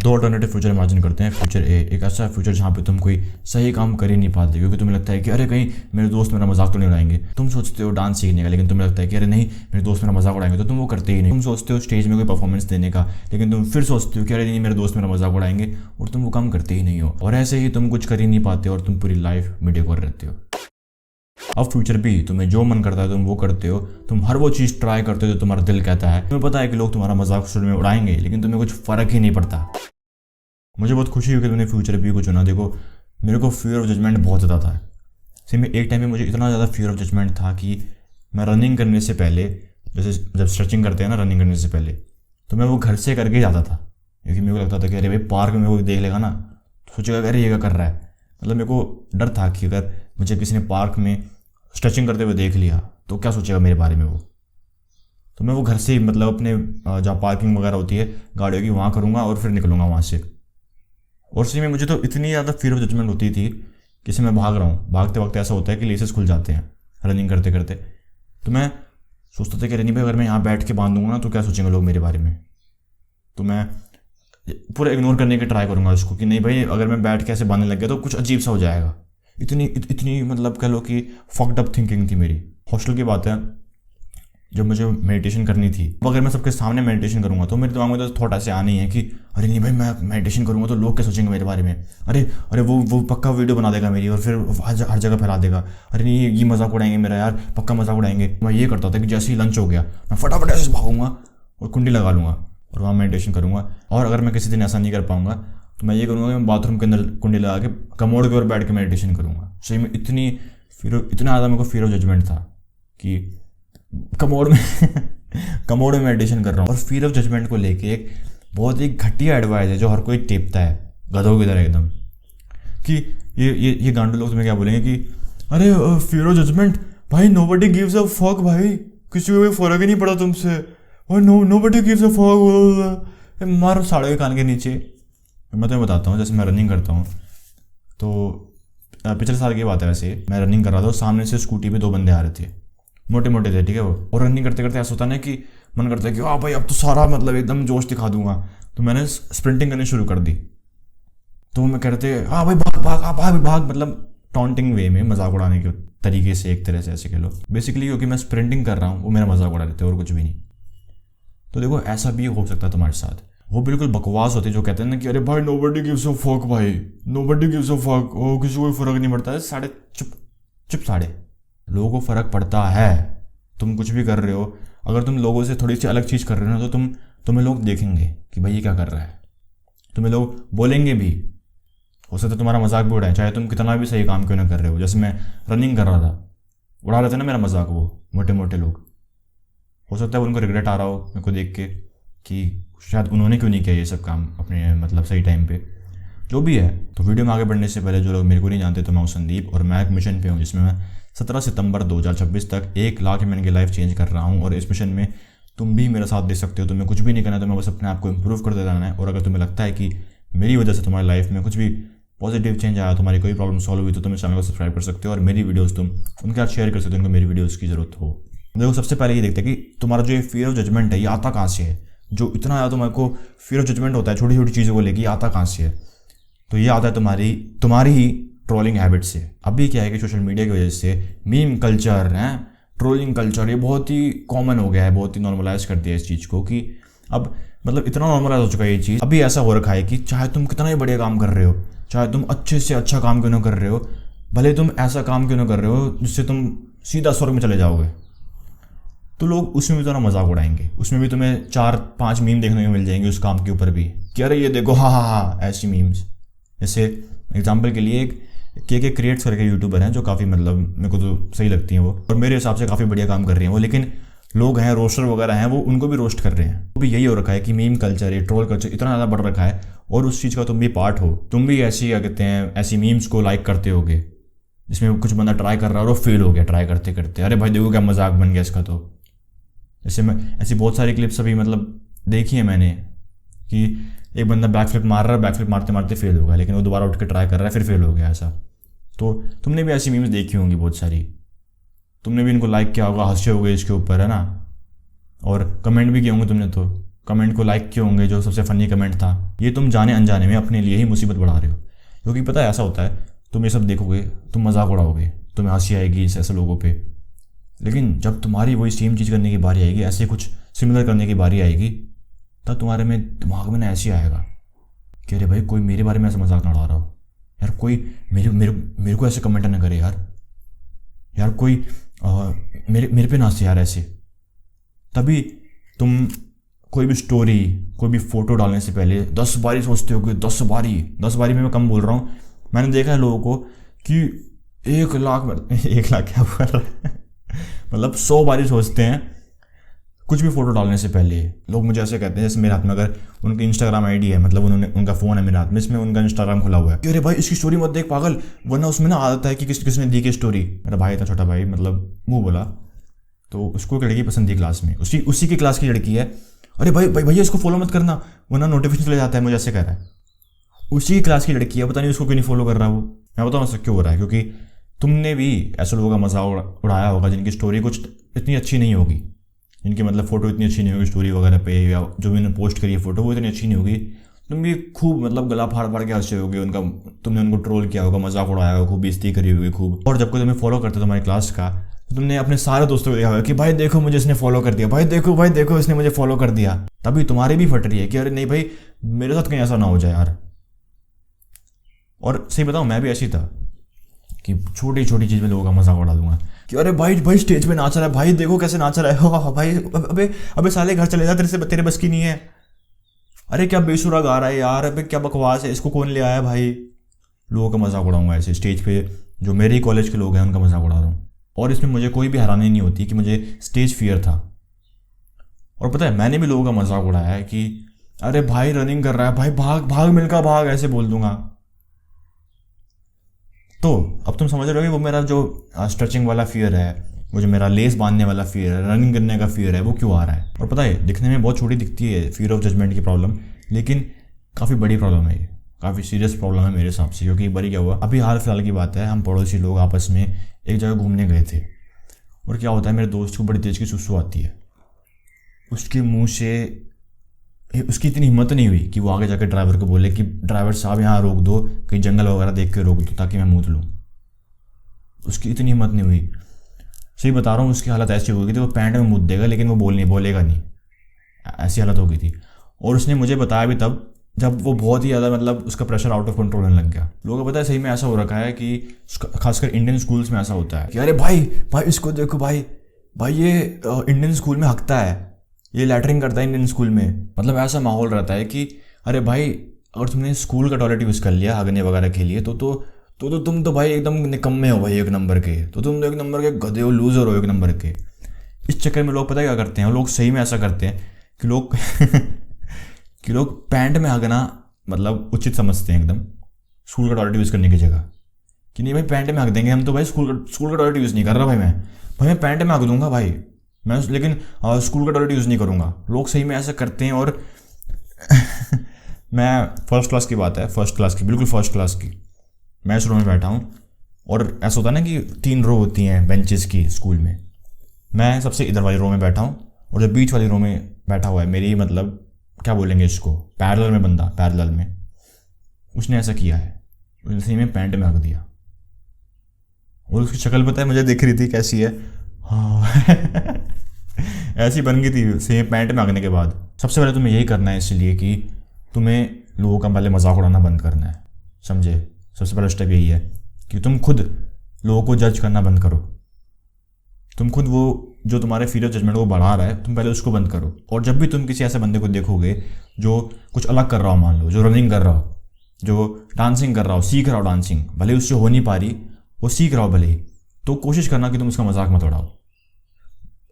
दो alternative future imagine करते हैं। फ्यूचर ए, एक ऐसा फ्यूचर जहाँ पे तुम कोई सही काम कर ही नहीं पाते क्योंकि तुम्हें लगता है कि अरे कहीं मेरे दोस्त मेरा मजाक तो नहीं उड़ाएंगे। तुम सोचते हो डांस सीखने का, लेकिन तुम्हें लगता है कि अरे नहीं मेरे दोस्त मेरा मजाक उड़ाएंगे, तो तुम वो करते ही नहीं। तुम सोचते हो स्टेज में कोई परफॉर्मेंस देने का, लेकिन तुम फिर सोचते हो कि अरे नहीं मेरे दोस्त मेरा मजाक उड़ाएंगे, और तुम वो काम करते ही नहीं हो। और ऐसे ही तुम कुछ कर ही नहीं पाते और तुम पूरी लाइफ मीडियोकर रहते हो। अब फ्यूचर भी, तुम्हें जो मन करता है तुम वो करते हो, तुम हर वो चीज़ ट्राई करते हो जो तुम्हारा दिल कहता है। तुम्हें पता है कि लोग तुम्हारा मजाक शुरू में उड़ाएंगे, लेकिन तुम्हें कुछ फ़र्क ही नहीं पड़ता। मुझे बहुत खुशी हुई कि तुमने फ्यूचर भी को चुना। देखो मेरे को फियर ऑफ जजमेंट बहुत ज़्यादा था। सही में एक टाइम में मुझे इतना ज़्यादा फियर ऑफ जजमेंट था कि मैं रनिंग करने से पहले, जैसे जब स्ट्रेचिंग करते हैं ना रनिंग करने से पहले, तो मैं वो घर से करके जाता था, क्योंकि मेरे को लगता था कि अरे भाई पार्क में कोई देख लेगा ना तो सोचेगा अरे ये क्या कर रहा है। मतलब मेरे को डर था कि अगर मुझे किसी ने पार्क में स्ट्रेचिंग करते हुए देख लिया तो क्या सोचेगा मेरे बारे में वो। तो मैं वो घर से ही, मतलब अपने जहाँ पार्किंग वगैरह होती है गाड़ियों की, वहाँ करूँगा और फिर निकलूँगा वहाँ से। और सही में मुझे तो इतनी ज़्यादा फियर ऑफ जजमेंट होती थी कि मैं भाग रहा हूँ, भागते वक्त ऐसा होता है कि लेसेस खुल जाते हैं रनिंग करते करते। तो मैं सोचता था कि रनिंग भाई अगर मैं यहाँ बैठ के बांधूंगा ना तो क्या सोचेंगे लोग मेरे बारे में। तो मैं पूरा इग्नोर करने की ट्राई करूँगा उसको कि नहीं भाई अगर मैं बैठ के ऐसे बांधने लग गया तो कुछ अजीब सा हो जाएगा। इतनी मतलब कह लो कि फक्ड अप थिंकिंग थी मेरी। हॉस्टल की बात है, जब मुझे मेडिटेशन करनी थी, अब अगर मैं सबके सामने मेडिटेशन करूंगा तो मेरे दिमाग में तो थॉट ऐसे आने ही है कि अरे नहीं भाई मैं मेडिटेशन करूंगा तो लोग क्या सोचेंगे मेरे बारे में। अरे वो पक्का वीडियो बना देगा मेरी और फिर हर जगह फैला देगा। अरे नहीं ये मजाक उड़ाएंगे मेरा, यार पक्का मजाक उड़ाएंगे। मैं ये करता था कि जैसे ही लंच हो गया मैं फटाफट ऐसे भागूंगा और कुंडी लगा लूँगा और वहाँ मेडिटेशन करूँगा। और अगर मैं किसी दिन ऐसा नहीं कर पाऊँगा तो मैं ये करूँगा कि मैं बाथरूम के अंदर कुंडी लगा के कमोड के ऊपर बैठ के मेडिटेशन करूँगा। सही में इतना ज़्यादा मेरे को फियर ऑफ जजमेंट था कि कमोड में मेडिटेशन कर रहा हूँ। और फियर ऑफ जजमेंट को लेके एक बहुत ही घटिया एडवाइस है जो हर कोई टेपता है गधों की तरह एकदम, कि ये गांडू लोग तुम्हें क्या बोलेंगे कि अरे फियर ऑफ जजमेंट भाई, नोबडी गिव्स अ फक भाई, किसी को भी फर्क ही नहीं पड़ा तुमसे, और नोबडी गिव्स अ फक। मारो साड़े के कान के नीचे। मैं तुम्हें बताता हूँ, जैसे मैं रनिंग करता हूँ तो पिछले साल की बात है, वैसे मैं रनिंग कर रहा था, सामने से स्कूटी पे दो बंदे आ रहे थे, मोटे मोटे थे, ठीक है वो। और रनिंग करते करते ऐसा होता है ना कि मन करता है कि हाँ भाई अब तो सारा मतलब एकदम जोश दिखा दूंगा। तो मैंने स्प्रिंटिंग करनी शुरू कर दी। तो मैं कहते हाँ भाई भाग भाग, हाँ भाग भाग, मतलब टॉन्टिंग वे में, मजाक उड़ाने के तरीके से, एक तरह से ऐसे कह लो। बेसिकली क्योंकि मैं स्प्रिंटिंग कर रहा हूँ वो मेरा मजाक उड़ा देते और कुछ भी नहीं। तो देखो ऐसा भी हो सकता है तुम्हारे साथ। वो बिल्कुल बकवास होती है जो कहते हैं ना कि अरे भाई नोबडी गिव्स अ फक भाई, नोबडी गिव्स अ फक, ओ किसी को फर्क नहीं पड़ता है। साढ़े चुप साढ़े लोगों को फर्क पड़ता है। तुम कुछ भी कर रहे हो, अगर तुम लोगों से थोड़ी सी अलग चीज़ कर रहे हो ना तो तुम्हें लोग देखेंगे कि भाई ये क्या कर रहा है, तुम्हें लोग बोलेंगे भी। हो सकता है तुम्हारा मजाक भी उड़ाए, चाहे तुम कितना भी सही काम क्यों ना कर रहे हो। जैसे मैं रनिंग कर रहा था, उड़ा रहे थे ना मेरा मजाक वो मोटे मोटे लोग। हो सकता है उनको रिग्रेट आ रहा हो मेरे को देख के कि शायद उन्होंने क्यों नहीं किया ये सब काम अपने मतलब सही टाइम पे, जो भी है। तो वीडियो में आगे बढ़ने से पहले जो लोग मेरे को नहीं जानते तो मैं हूं संदीप, और मैं एक मिशन पे हूँ जिसमें मैं 17 सितंबर 2026 तक 1 लाख ह्यूमन की लाइफ चेंज कर रहा हूँ। और इस मिशन में तुम भी मेरा साथ दे सकते हो। तुम्हें कुछ भी नहीं करना है, तुम्हें बस अपने आप को इम्प्रूव करते रहना है। और अगर तुम्हें लगता है कि मेरी वजह से तुम्हारी लाइफ में कुछ भी पॉजिटिव चेंज आया, तुम्हारी कोई प्रॉब्लम सॉल्व हुई, तो तुम इस चैनल को सब्सक्राइब कर सकते हो और मेरी वीडियोज़ तुम उनके साथ शेयर कर सकते हो उनको मेरी वीडियोज़ की ज़रूरत हो। देखो सबसे पहले ये देखते हैं कि तुम्हारा जो ये फियर ऑफ जजमेंट है ये आता कहाँ से है। जो इतना ज़्यादा तुम्हारे को फियर ऑफ जजमेंट होता है छोटी छोटी चीज़ों को लेकर, आता कहाँ से है। तो ये आता है तुम्हारी ही ट्रोलिंग हैबिट से। अभी क्या है कि सोशल मीडिया की वजह से मीम कल्चर है, ट्रोलिंग कल्चर, ये बहुत ही कॉमन हो गया है, बहुत ही नॉर्मलाइज कर दिया इस चीज़ को कि अब मतलब इतना नॉर्मलाइज हो चुका है ये चीज़। अभी ऐसा हो रखा है कि चाहे तुम कितना ही बढ़िया काम कर रहे हो, चाहे तुम अच्छे से अच्छा काम क्यों ना कर रहे हो, भले तुम ऐसा काम क्यों ना कर रहे हो जिससे तुम सीधा स्वर्ग में चले जाओगे, तो लोग उसमें भी तुम्हारा मजाक उड़ाएंगे। उसमें भी तुम्हें 4-5 मीम देखने को मिल जाएंगे उस काम के ऊपर भी कि अरे ये देखो हाँ हाँ हाँ ऐसी मीम्स। जैसे एग्जाम्पल के लिए एक के क्रिएट्स करके यूट्यूबर हैं जो काफ़ी मतलब मेरे को तो सही लगती हैं वो, और मेरे हिसाब से काफ़ी बढ़िया काम कर रही हैं वो। लेकिन लोग हैं रोस्टर वगैरह हैं वो उनको भी रोस्ट कर रहे हैं। वो भी यही हो रखा है कि मीम कल्चर, ये ट्रोल कल्चर इतना ज़्यादा बढ़ रखा है और उस चीज़ का तुम भी पार्ट हो। तुम भी ऐसी क्या कहते हैं ऐसी मीम्स को लाइक करते होगे जिसमें कुछ बंदा ट्राई कर रहा है और वो फेल हो गया ट्राई करते करते, अरे भाई देखो क्या मजाक बन गया इसका। तो जैसे मैं ऐसी बहुत सारी क्लिप्स अभी मतलब देखी है मैंने कि एक बंदा बैकफ्लिप मार रहा है, बैकफ्लिप मारते मारते फेल हो गया, लेकिन वो दोबारा उठ के ट्राई कर रहा है फिर फेल हो गया ऐसा। तो तुमने भी ऐसी मीम्स देखी होंगी बहुत सारी, तुमने भी इनको लाइक किया होगा, हंसे होगे इसके ऊपर, है ना, और कमेंट भी किए होंगे तुमने। तो कमेंट को लाइक किए होंगे, जो सबसे फनी कमेंट था। ये तुम जाने अनजाने में अपने लिए ही मुसीबत बढ़ा रहे हो, क्योंकि पता है ऐसा होता है, तुम ये सब देखोगे, तुम मजाक उड़ाओगे, तुम्हें हंसी आएगी ऐसे लोगों पे, लेकिन जब तुम्हारी वही सेम चीज़ करने की बारी आएगी, ऐसे कुछ सिमिलर करने की बारी आएगी, तब तुम्हारे में दिमाग में ना ऐसे आएगा कि अरे भाई कोई मेरे बारे में ऐसा मजाक ना उड़ा रहा हो यार, कोई मेरे मेरे मेरे को ऐसे कमेंट ना करे यार कोई मेरे पे ना हंसे यार ऐसे। तभी तुम कोई भी स्टोरी, कोई भी फोटो डालने से पहले 10 बारी सोचते हो कि 10 बारी में मैं कम बोल रहा हूँ। मैंने देखा है लोगों को कि 1 लाख क्या बोल रहा है मतलब 100 बारी सोचते हैं कुछ भी फोटो डालने से पहले। लोग मुझे ऐसे कहते हैं, जैसे मेरे हाथ में अगर उनकी इंस्टाग्राम आईडी है, मतलब उनका फ़ोन है मेरे हाथ में, इसमें उनका इंस्टाग्राम खुला हुआ है, कि अरे भाई इसकी स्टोरी मत देख पागल, वरना उसमें ना आदत है कि किसने दी की स्टोरी। मेरा भाई था छोटा भाई, मतलब मुँह बोला, तो उसको एक लड़की पसंद थी क्लास में, उसी की क्लास की लड़की है। अरे भाई भैया इसको फॉलो मत करना वरना नोटिफिकेशन चले जाता है, मुझे ऐसे कह रहा है। उसी की क्लास की लड़की है, पता नहीं उसको क्यों नहीं फॉलो कर रहा वो। मैं बताऊँ उससे क्यों हो रहा है, क्योंकि तुमने भी ऐसे लोगों का मजाक उड़ाया होगा जिनकी स्टोरी कुछ इतनी अच्छी नहीं होगी, जिनकी मतलब फ़ोटो इतनी अच्छी नहीं होगी स्टोरी वगैरह पे, या जो भी उन्होंने पोस्ट करी है फ़ोटो वो इतनी अच्छी नहीं होगी। तुम भी खूब मतलब गला फाड़ फाड़ के हंसे होगे उनका, तुमने उनको ट्रोल किया होगा, मजाक उड़ाया होगा, खूब बेइज्जती करी होगी खूब। और जब कोई तुम्हें फॉलो करता है तुम्हारी क्लास का, तो तुमने अपने सारे दोस्तों को देखा होगा कि भाई देखो मुझे इसने फॉलो कर दिया, भाई देखो इसने मुझे फॉलो कर दिया। तभी तुम्हारी भी फट रही है कि अरे नहीं भाई मेरे साथ कहीं ऐसा ना हो जाए यार। और सही बताऊँ, मैं भी ऐसी था कि छोटी छोटी चीज़ में लोगों का मजाक उड़ा दूंगा कि अरे भाई स्टेज पे नाच रहा है, भाई देखो कैसे नाच रहा है, हो भाई अबे साले घर चले जा, तेरे बस की नहीं है, अरे क्या बेसुरा गा रहा है यार, अबे क्या बकवास है, इसको कौन ले आया भाई। लोगों का मजाक उड़ाऊंगा ऐसे स्टेज पे, जो मेरे कॉलेज के लोग हैं उनका मजाक उड़ा रहा हूँ। और इसमें मुझे कोई भी हैरानी नहीं होती कि मुझे स्टेज फियर था। और पता है मैंने भी लोगों का मजाक उड़ाया है कि अरे भाई रनिंग कर रहा है, भाई भाग मिलका भाग, ऐसे बोल दूंगा। तो अब तुम समझ रहे हो कि वो मेरा जो स्ट्रेचिंग वाला फियर है, वो जो मेरा लेस बांधने वाला फियर है, रनिंग करने का फियर है, वो क्यों आ रहा है। और पता है दिखने में बहुत छोटी दिखती है फियर ऑफ जजमेंट की प्रॉब्लम, लेकिन काफ़ी बड़ी प्रॉब्लम है ये, काफ़ी सीरियस प्रॉब्लम है मेरे हिसाब से। क्योंकि एक बार क्या हुआ, अभी हाल फिलहाल की बात है, हम पड़ोसी लोग आपस में एक जगह घूमने गए थे, और क्या होता है मेरे दोस्त को बड़ी तेज़ की सुसु आती है, उसके मुँह से उसकी इतनी हिम्मत नहीं हुई कि वो आगे जाकर ड्राइवर को बोले कि ड्राइवर साहब यहाँ रोक दो, कहीं जंगल वगैरह देख के रोक दो ताकि मैं मूत लूँ। उसकी इतनी हिम्मत नहीं हुई, सही बता रहा हूँ। उसकी हालत ऐसी हो गई थी, वो पैंट में मूत देगा लेकिन वो बोलेगा नहीं, ऐसी हालत हो गई थी। और उसने मुझे बताया भी तब जब वो बहुत ही ज़्यादा मतलब उसका प्रेशर आउट ऑफ कंट्रोल होने लग गया। लोगों को पता है सही में ऐसा हो रखा है कि खासकर इंडियन स्कूल्स में ऐसा होता है कि अरे भाई इसको देखो भाई ये इंडियन स्कूल में हकता है, ये लैटरिंग करता है इंडियन स्कूल में। मतलब ऐसा माहौल रहता है कि अरे भाई अगर तुमने स्कूल का टॉयलेट यूज़ कर लिया हगने वगैरह के लिए तो तुम तो भाई एकदम निकम्मे हो भाई, 1 नंबर के, तो तुम तो 1 नंबर के गधे हो, लूजर हो 1 नंबर के। इस चक्कर में लोग पता है क्या करते हैं, लोग सही में ऐसा करते हैं कि लोग कि लोग पैंट में हगना मतलब उचित समझते हैं एकदम, स्कूल का टॉयलेट यूज़ करने की जगह, कि नहीं भाई पैंट में हक देंगे हम तो भाई, स्कूल का टॉयलेट यूज़ नहीं कर रहा भाई मैं पैंट में हक दूंगा भाई मैं, लेकिन स्कूल का टॉयलेट यूज़ नहीं करूँगा। लोग सही में ऐसा करते हैं। और मैं फर्स्ट क्लास की बात है, बिल्कुल फर्स्ट क्लास की, मैं इस रो में बैठा हूँ, और ऐसा होता है ना कि 3 रो होती हैं बेंचेस की स्कूल में, मैं सबसे इधर वाली रो में बैठा हूँ, और जो बीच वाली रो में बैठा हुआ है मेरी मतलब क्या बोलेंगे इसको, पैरेलल में बंदा, पैरेलल में, उसने ऐसा किया है, उसने सही में पैंट में हक दिया। और उसकी शक्ल पता है मुझे दिख रही थी कैसी है, हाँ ऐसी बन गई थी सेम पैंट में हगने के बाद। सबसे पहले तुम्हें यही करना है इसलिए कि तुम्हें लोगों का पहले मजाक उड़ाना बंद करना है, समझे। सबसे पहला स्टेप यही है कि तुम खुद लोगों को जज करना बंद करो। तुम खुद वो जो तुम्हारे फीयर ऑफ जजमेंट को बढ़ा रहा है, तुम पहले उसको बंद करो। और जब भी तुम किसी ऐसे बंदे को देखोगे जो कुछ अलग कर रहा हो, मान लो जो रनिंग कर रहा हो, जो डांसिंग कर रहा हो, सीख रहा हो डांसिंग, भले उससे हो नहीं पा रही, वो सीख रहा हो भले ही, तो कोशिश करना कि तुम उसका मजाक मत उड़ाओ।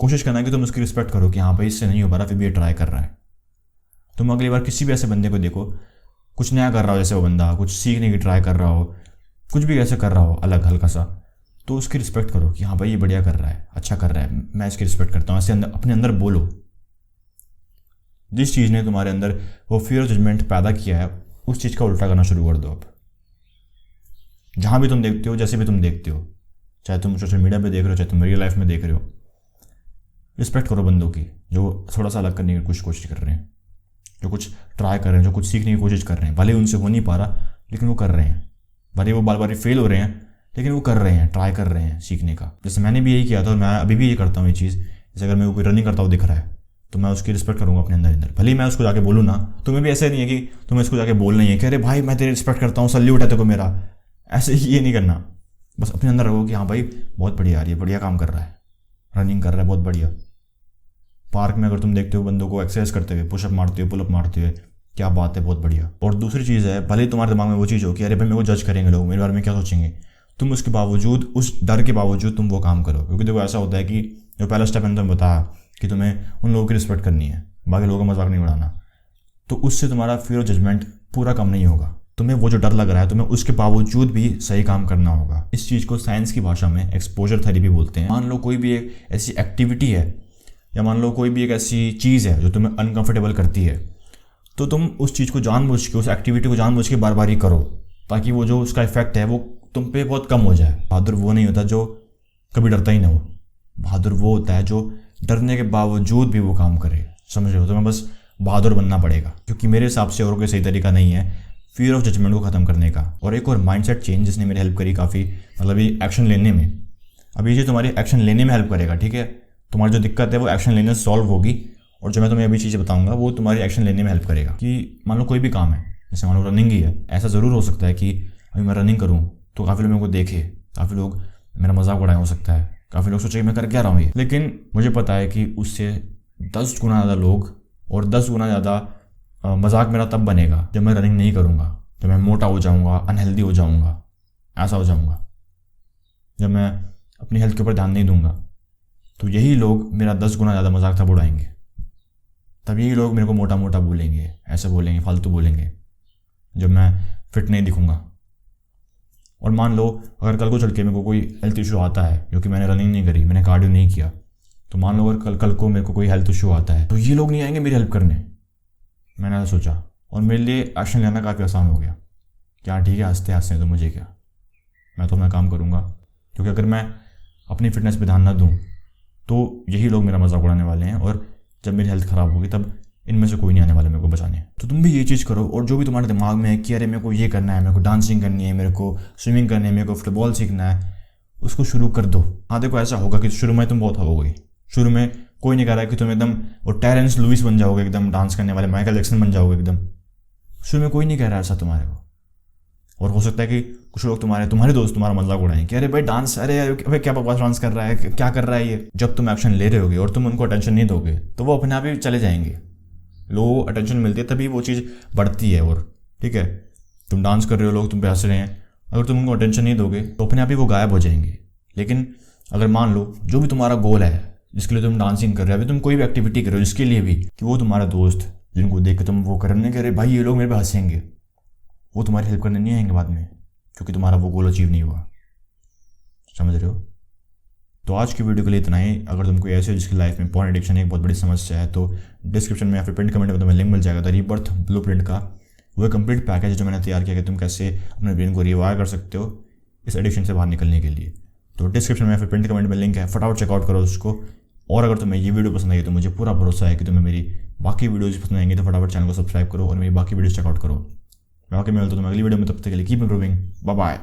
कोशिश करना कि तुम उसकी रिस्पेक्ट करो कि हाँ भाई इससे नहीं हो पा रहा, फिर भी ये ट्राई कर रहा है। तुम अगली बार किसी भी ऐसे बंदे को देखो, कुछ नया कर रहा हो, जैसे वो बंदा कुछ सीखने की ट्राई कर रहा हो, कुछ भी ऐसे कर रहा हो अलग हल्का सा, तो उसकी रिस्पेक्ट करो कि हाँ भाई ये बढ़िया कर रहा है, अच्छा कर रहा है, मैं इसकी रिस्पेक्ट करता हूँ। ऐसे अपने अंदर बोलो। जिस चीज़ ने तुम्हारे अंदर वो फियर ऑफ जजमेंट पैदा किया है, उस चीज़ का उल्टा करना शुरू कर दो। अब जहाँ भी तुम देखते हो, जैसे भी तुम देखते हो, चाहे तुम सोशल मीडिया पे देख रहे हो, चाहे तुम रियल लाइफ में देख रहे हो, रिस्पेक्ट करो बंदों की जो थोड़ा सा अलग करने की कोशिश कर रहे हैं। जो कुछ ट्राई कर रहे हैं, जो कुछ सीखने की कोशिश कर रहे हैं, भले उनसे हो नहीं पा रहा लेकिन वो कर रहे हैं, भले वो बार बार फेल हो रहे हैं लेकिन वो कर रहे हैं, ट्राई कर रहे हैं सीखने का। जैसे मैंने भी यही किया था और मैं अभी भी ये करता हूँ ये चीज़। जैसे अगर मेरे को कोई रनिंग करता हुआ दिख रहा है तो मैं उसकी रिस्पेक्ट करूँगा अपने अंदर अंदर, भले ही मैं उसको जाके बोलूँ ना। तुम्हें भी ऐसा नहीं है कि तुम्हें इसको जाके बोलना ही है कि अरे भाई मैं तेरी रिस्पेक्ट करता हूँ, सल्यूट है तेरे को मेरा, ऐसे ही ये नहीं करना। बस अपने अंदर रखो कि हाँ भाई बहुत बढ़िया यार, ये बढ़िया काम कर रहा है, रनिंग कर रहा है बहुत बढ़िया। पार्क में अगर तुम देखते हो बंदों को एक्सरसाइज करते हुए, पुशअप मारते हुए, पुलअप मारते हुए, क्या बात है, बहुत बढ़िया। और दूसरी चीज़ है, भले ही तुम्हारे दिमाग में वो चीज़ हो कि अरे भाई मेरे को जज करेंगे लोग, मेरे बारे में क्या सोचेंगे, तुम उसके बावजूद, उस डर के बावजूद तुम वो काम करो। क्योंकि देखो ऐसा होता है कि जो पहला स्टेप मैंने तुम्हें बताया कि तुम्हें उन लोगों की रिस्पेक्ट करनी है, बाकी लोगों का मजाक नहीं उड़ाना, तो उससे तुम्हारा फियर ऑफ जजमेंट पूरा कम नहीं होगा। तुम्हें वो जो डर लग रहा है तुम्हें उसके बावजूद भी सही काम करना होगा। इस चीज़ को साइंस की भाषा में एक्सपोजर थेरेपी बोलते हैं। मान लो कोई भी एक ऐसी एक्टिविटी है या मान लो कोई भी एक ऐसी चीज़ है जो तुम्हें अनकंफर्टेबल करती है, तो तुम उस चीज़ को जानबूझ के, उस एक्टिविटी को जानबूझ के बार बार ही करो, ताकि वो जो उसका इफेक्ट है वो तुम पे बहुत कम हो जाए। बहादुर वो नहीं होता जो कभी डरता ही ना हो, बहादुर वो होता है जो डरने के बावजूद भी वो काम करे। समझ रहे हो? तुम्हें बस बहादुर बनना पड़ेगा, क्योंकि मेरे हिसाब से और कोई सही तरीका नहीं है फियर ऑफ जजमेंट को ख़त्म करने का। और एक और माइंडसेट चेंज जिसने मेरी हेल्प करी काफ़ी, मतलब ये एक्शन लेने में। अब ये चीज़ तुम्हारी एक्शन लेने में हेल्प करेगा, ठीक है? तुम्हारी जो दिक्कत है वो एक्शन लेने से सॉल्व होगी, और जो मैं तुम्हें अभी चीज़ें बताऊंगा वो तुम्हारी एक्शन लेने में हेल्प करेगा। कि मान लो कोई भी काम है, जैसे मान लो रनिंग ही है, ऐसा ज़रूर हो सकता है कि अभी मैं रनिंग करूँ तो काफ़ी लोग मेरे को देखे, काफ़ी लोग मेरा मजाक उड़ाए, हो सकता है काफ़ी लोग सोचे कि मैं कर क्या रहा हूँ ये, लेकिन मुझे पता है कि उससे 10 गुना ज़्यादा लोग और 10 गुना ज़्यादा मजाक मेरा तब बनेगा जब मैं रनिंग नहीं करूँगा, जब मैं मोटा हो जाऊँगा, अनहेल्दी हो जाऊँगा, ऐसा हो जाऊँगा, जब मैं अपनी हेल्थ के ऊपर ध्यान नहीं दूंगा। तो यही लोग मेरा 10 गुना ज़्यादा मजाक तब उड़ाएंगे, तब यही लोग मेरे को मोटा मोटा बोलेंगे, ऐसे बोलेंगे, फालतू बोलेंगे, जब मैं फिट नहीं दिखूंगा। और मान लो अगर कल को चल के मेरे को कोई हेल्थ इशू आता है, क्योंकि मैंने रनिंग नहीं करी, मैंने कार्डियो नहीं किया, तो मान लो अगर कल को मेरे को कोई हेल्थ इशू आता है तो ये लोग नहीं आएंगे मेरी हेल्प करने। मैंने ऐसा सोचा और मेरे लिए एक्शन लेना काफ़ी आसान हो गया। क्या ठीक है, हंसते हंसते तो मुझे क्या, मैं तो अपना काम करूँगा। क्योंकि अगर मैं अपनी फिटनेस पर ध्यान ना दूँ तो यही लोग मेरा मजाक उड़ाने वाले हैं, और जब मेरी हेल्थ ख़राब होगी तब इनमें से कोई नहीं आने वाला मेरे को बचाने। तो तुम भी ये चीज़ करो, और जो भी तुम्हारे दिमाग में है कि अरे मेरे को ये करना है, मेरे को डांसिंग करनी है, मेरे को स्विमिंग करनी है, मेरे को फुटबॉल सीखना है, उसको शुरू कर दो। हाँ देखो ऐसा होगा कि शुरू में तुम बहुत होगे, शुरू में कोई नहीं कह रहा है कि तुम एकदम वो टेरेंस लुइस बन जाओगे, एकदम डांस करने वाले माइकल जैक्सन बन जाओगे एकदम, शुरू में कोई नहीं कह रहा है ऐसा तुम्हारे को। और हो सकता है कि कुछ लोग तुम्हारे दोस्त तुम्हारा मजाक उड़ाएं कि अरे भाई डांस, अरे भाई क्या बकवास डांस कर रहा है, क्या कर रहा है ये। जब तुम एक्शन ले रहे होगे और तुम उनको अटेंशन नहीं दोगे तो वो अपने आप ही चले जाएंगे। लोगों को अटेंशन मिलती है तभी वो चीज़ बढ़ती है। और ठीक है, तुम डांस कर रहे हो, लोग तुम पे हंस रहे हैं, अगर तुम उनको अटेंशन नहीं दोगे तो अपने आप ही वो गायब हो जाएंगे। लेकिन अगर मान लो जो भी तुम्हारा गोल है, जिसके लिए तुम डांसिंग कर रहे हो, अभी तुम कोई भी एक्टिविटी कर रहे हो जिसके लिए भी, कि वो तुम्हारा दोस्त जिनको देख के तुम वो करने के, अरे भाई ये लोग मेरे पे हंसेंगे, वो तुम्हारी हेल्प करने नहीं आएंगे बाद में, क्योंकि तुम्हारा वो गोल अचीव नहीं हुआ। समझ रहे हो? तो आज की वीडियो के लिए इतना ही। अगर तुम कोई ऐसे हो जिसकी लाइफ में पॉर्न एडिक्शन एक बहुत बड़ी समस्या है, तो डिस्क्रिप्शन में या फिर पिन कमेंट में तुम्हें लिंक मिल जाएगा द रीबर्थ ब्लूप्रिंट का। वो कंप्लीट पैकेज है जो मैंने तैयार किया कि तुम कैसे अपने ब्रेन को रिवायर कर सकते हो इस एडिक्शन से बाहर निकलने के लिए। तो डिस्क्रिप्शन में या फिर पिन कमेंट में लिंक है, फटाफट चेकआउट करो उसको। और अगर तुम्हें ये वीडियो पसंद आई तो मुझे पूरा भरोसा है कि तुम्हें मेरी बाकी वीडियोज़ पसंद आएंगी, तो फटाफट चैनल को सब्सक्राइब करो और मेरी बाकी वीडियोज़ चेकआउट करो। बाकी मैं मिलता हूं तुम्हें अगली वीडियो में, तब तक के लिए कीप इम्प्रूविंग, बाय बाय।